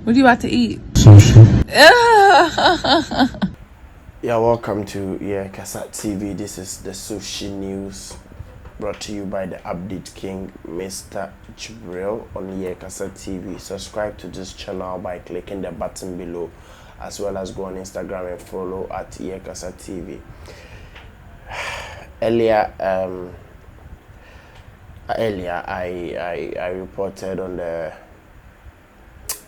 What are you about to eat? Sushi. Yeah, welcome to Kasa TV. This is the Sushi News brought to you by the Update King, Mr. Jibril on Kasa TV. Subscribe to this channel by clicking the button below, as well as go on Instagram and follow at Kasa TV. Earlier, I reported on the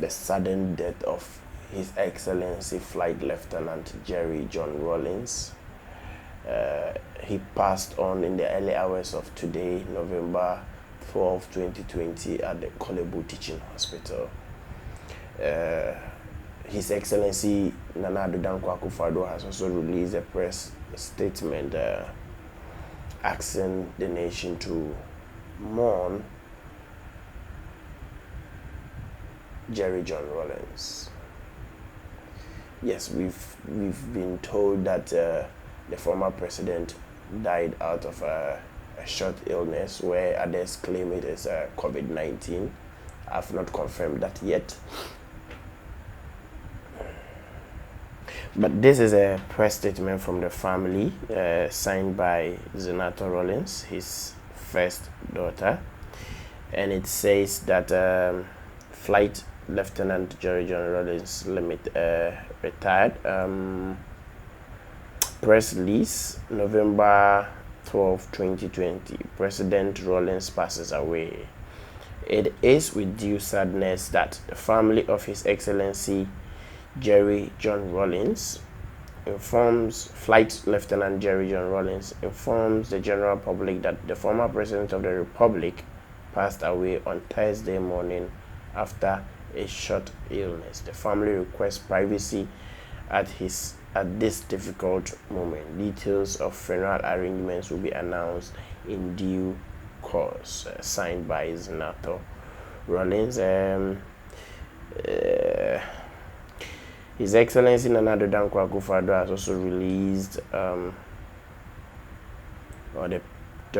sudden death of His Excellency Flight Lieutenant Jerry John Rawlings. He passed on in the early hours of today, November 12, 2020, at the Celeb Teaching Hospital. His Excellency Nana Addo Dankwa Akufo-Addo has also released a press statement asking the nation to mourn Jerry John Rawlings. Yes, we've been told that the former president died out of a short illness, where others claim it is COVID-19. I've not confirmed that yet. But this is a press statement from the family, signed by Zanetor Rawlings, his first daughter, and it says that Flight Lieutenant Jerry John Rawlings retired. Press release, November 12, 2020. President Rawlings passes away. It is with due sadness that the family of His Excellency Jerry John Rawlings informs Flight Lieutenant Jerry John Rawlings informs the general public that the former president of the Republic passed away on Thursday morning after a short illness. The family requests privacy at this difficult moment. Details of funeral arrangements will be announced in due course. Signed by Zanetor Rawlings. His Excellency Nana Addo Dankwa Akufo-Addo has also released, or the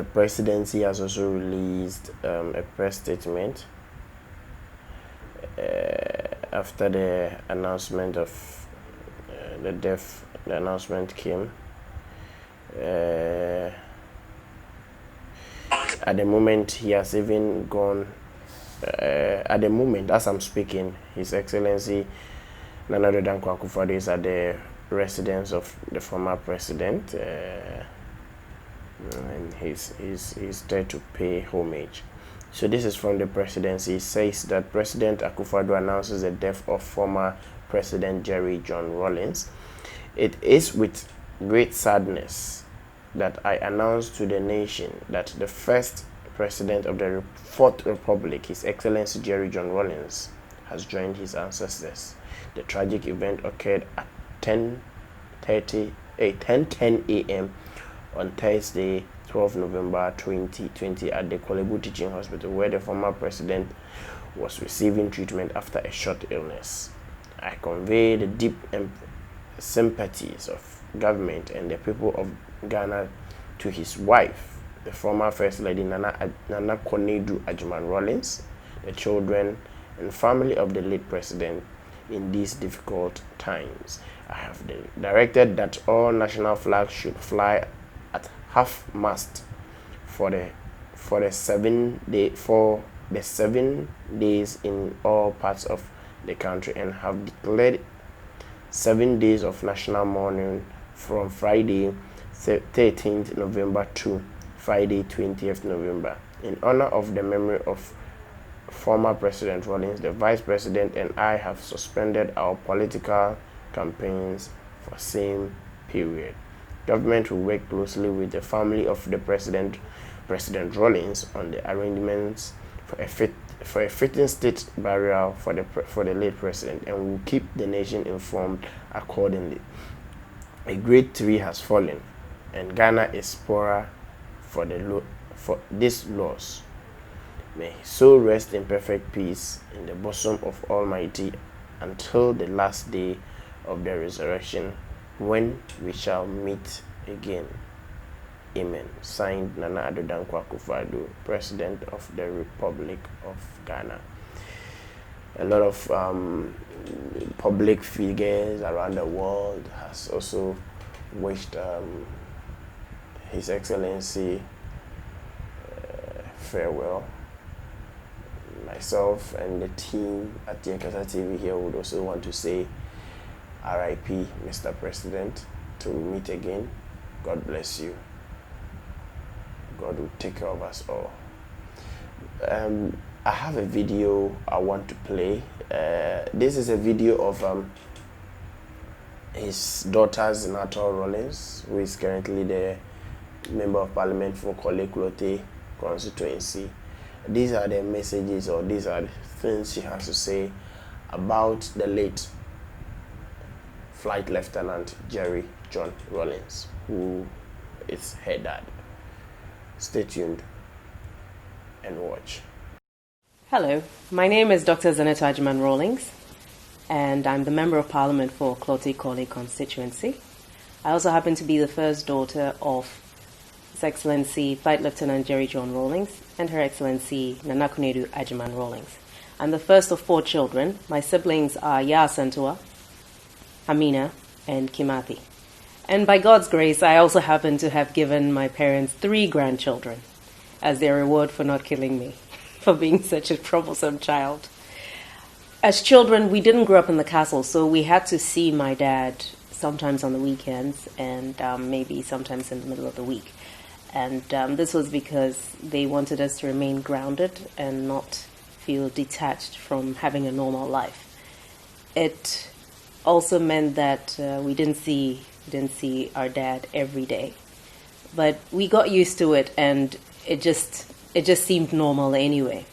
presidency has also released a press statement after the announcement of the death. The announcement came. At the moment, he has even gone. At the moment, as I'm speaking, His Excellency Nana Addo Dankwa Akufo-Addo is at the residence of the former president, and he's there to pay homage. So this is from the presidency. It says that President Akufo-Addo announces the death of former President Jerry John Rawlings. It is with great sadness that I announce to the nation that the first president of the Fourth Republic, His Excellency Jerry John Rawlings, has joined his ancestors. The tragic event occurred at 10:10 a.m. on Thursday, 12 November 2020 at the Celeb Teaching Hospital, where the former president was receiving treatment after a short illness. I convey the deep sympathies of government and the people of Ghana to his wife, the former First Lady Nana Konadu Adjuman Rawlings, the children and family of the late president in these difficult times. I have directed that all national flags should fly at half-mast for the 7 days in all parts of the country, and have declared 7 days of national mourning from Friday 13th November to Friday 20th November. In honor of the memory of former President Rawlings, the Vice President and I have suspended our political campaigns for same period. Government will work closely with the family of the President Rawlings on the arrangements for a fitting state burial for the late president, and will keep the nation informed accordingly. A great tree has fallen, and Ghana is poorer for this loss. May his soul rest in perfect peace in the bosom of Almighty until the last day of the resurrection, when we shall meet again. Amen. Signed, Nana Addo Dankwa Akufo-Addo, President of the Republic of Ghana. A lot of public figures around the world has also wished His Excellency farewell. Myself and the team at the Kasa TV here would also want to say RIP, Mr. President. Till we meet again, God bless you. God will take care of us all. I have a video I want to play. This is a video of his daughter Zanetor Rawlings, who is currently the Member of Parliament for Korle constituency. These are the messages, or these are the things she has to say about the late Flight Lieutenant Jerry John Rawlings, who is her dad. Stay tuned and watch. Hello, my name is Dr. Zanetor Rawlings, and I'm the Member of Parliament for Korle constituency. I also happen to be the first daughter of His Excellency Flight Lieutenant Jerry John Rawlings and Her Excellency Nanakunedu Ajiman Rawlings. I'm the first of 4 children. My siblings are Yasantua, Amina, and Kimathi. And by God's grace, I also happen to have given my parents 3 grandchildren as their reward for not killing me, for being such a troublesome child. As children, we didn't grow up in the castle, so we had to see my dad sometimes on the weekends and maybe sometimes in the middle of the week. And this was because they wanted us to remain grounded and not feel detached from having a normal life. It also meant that we didn't see our dad every day, but we got used to it, and it just seemed normal anyway.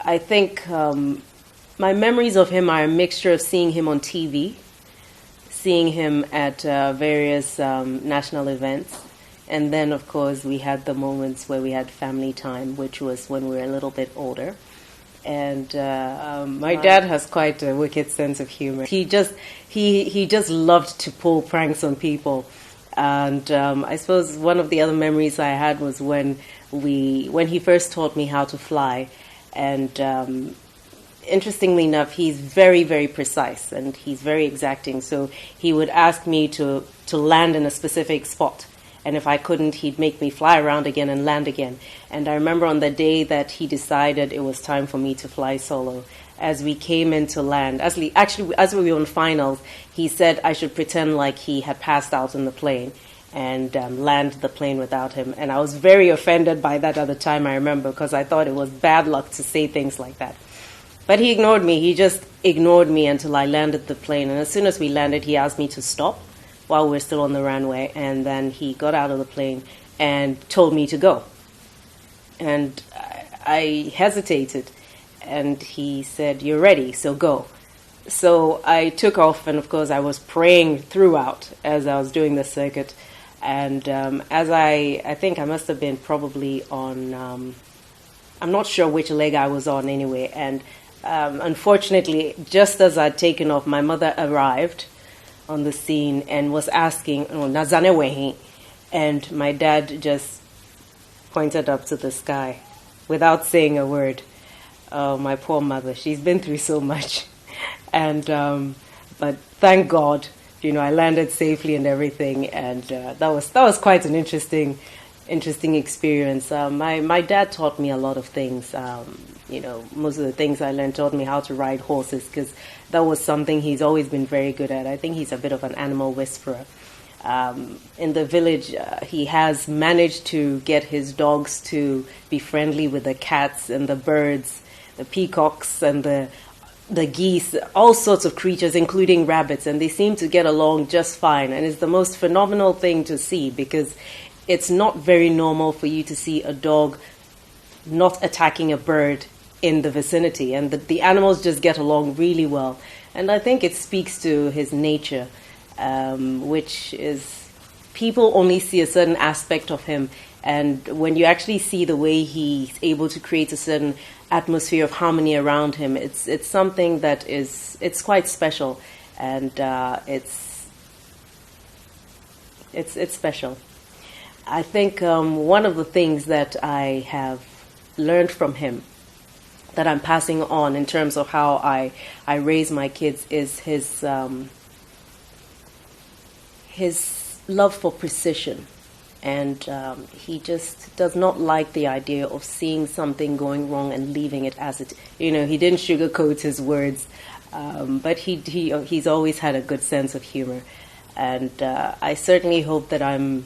I think my memories of him are a mixture of seeing him on TV, seeing him at various national events, and then of course we had the moments where we had family time, which was when we were a little bit older. And my dad has quite a wicked sense of humor. He just loved to pull pranks on people. And I suppose one of the other memories I had was when he first taught me how to fly. And interestingly enough, he's very, very precise and he's very exacting. So he would ask me to land in a specific spot. And if I couldn't, he'd make me fly around again and land again. And I remember on the day that he decided it was time for me to fly solo, as we came into land, as we were on finals, he said I should pretend like he had passed out in the plane and land the plane without him. And I was very offended by that at the time, I remember, because I thought it was bad luck to say things like that. But he ignored me. He just ignored me until I landed the plane. And as soon as we landed, he asked me to stop while we're still on the runway, and then he got out of the plane and told me to go. And I hesitated, and he said, "You're ready, so go." So I took off, and of course I was praying throughout as I was doing the circuit. And as I think I must have been probably on, I'm not sure which leg I was on anyway, and unfortunately, just as I'd taken off, my mother arrived on the scene and was asking, "Oh, Nazane wehi," and my dad just pointed up to the sky without saying a word. Oh, my poor mother, she's been through so much. And but thank God, I landed safely and everything, and that was quite an interesting experience. My dad taught me a lot of things. Most of the things I learned taught me how to ride horses, because that was something he's always been very good at. I think he's a bit of an animal whisperer. In the village, he has managed to get his dogs to be friendly with the cats and the birds, the peacocks and the geese, all sorts of creatures, including rabbits, and they seem to get along just fine. And it's the most phenomenal thing to see, because it's not very normal for you to see a dog not attacking a bird in the vicinity, and the animals just get along really well. And I think it speaks to his nature, which is, people only see a certain aspect of him, and when you actually see the way he's able to create a certain atmosphere of harmony around him, it's something that it's quite special, and it's special. I think one of the things that I have learned from him that I'm passing on in terms of how I raise my kids is his love for precision. And he just does not like the idea of seeing something going wrong and leaving it as it. He didn't sugarcoat his words, but he's always had a good sense of humor. And I certainly hope that I'm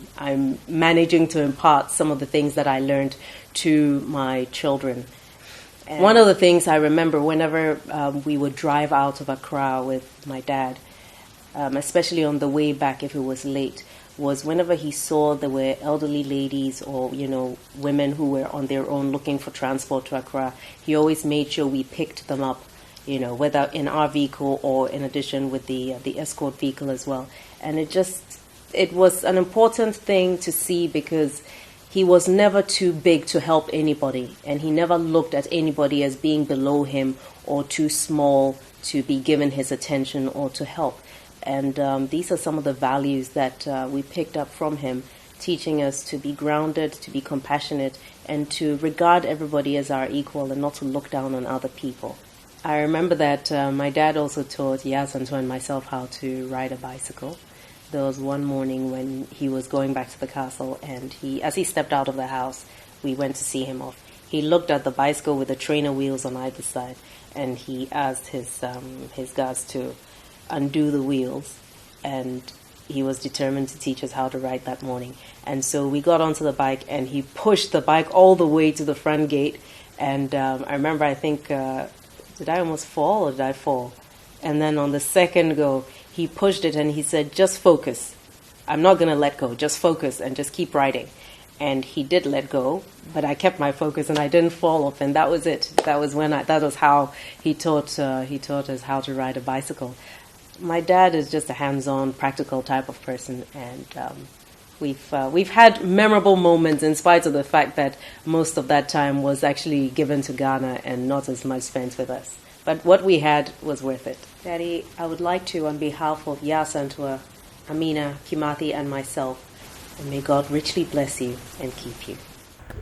managing to impart some of the things that I learned to my children. And one of the things I remember whenever we would drive out of Accra with my dad, especially on the way back if it was late, was whenever he saw there were elderly ladies or, women who were on their own looking for transport to Accra, he always made sure we picked them up, whether in our vehicle or in addition with the escort vehicle as well. And it was an important thing to see because he was never too big to help anybody, and he never looked at anybody as being below him or too small to be given his attention or to help. And these are some of the values that we picked up from him, teaching us to be grounded, to be compassionate, and to regard everybody as our equal and not to look down on other people. I remember that my dad also taught Zanetor and myself how to ride a bicycle. There was one morning when he was going back to the castle, and as he stepped out of the house, we went to see him off. He looked at the bicycle with the trainer wheels on either side, and he asked his guards to undo the wheels, and he was determined to teach us how to ride that morning. And so we got onto the bike, and he pushed the bike all the way to the front gate. And I remember, I think, did I almost fall or did I fall? And then on the second go, he pushed it and he said, "Just focus. I'm not going to let go. Just focus and just keep riding." And he did let go, but I kept my focus and I didn't fall off. And that was it. That was how he taught us how to ride a bicycle. My dad is just a hands-on, practical type of person, and we've had memorable moments in spite of the fact that most of that time was actually given to Ghana and not as much spent with us. But what we had was worth it. Daddy, I would like to, on behalf of Zanetor, Amina, Kimathi, and myself, and may God richly bless you and keep you.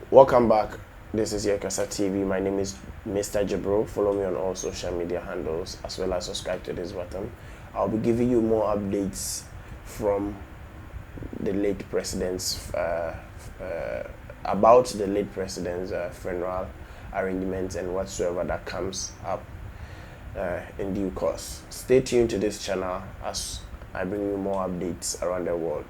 Welcome back. This is your Kasa TV. My name is Mr. Jabro. Follow me on all social media handles as well as subscribe to this button. I'll be giving you more updates from the late president's about the late president's funeral arrangements and whatsoever that comes up in due course. Stay tuned to this channel as I bring you more updates around the world.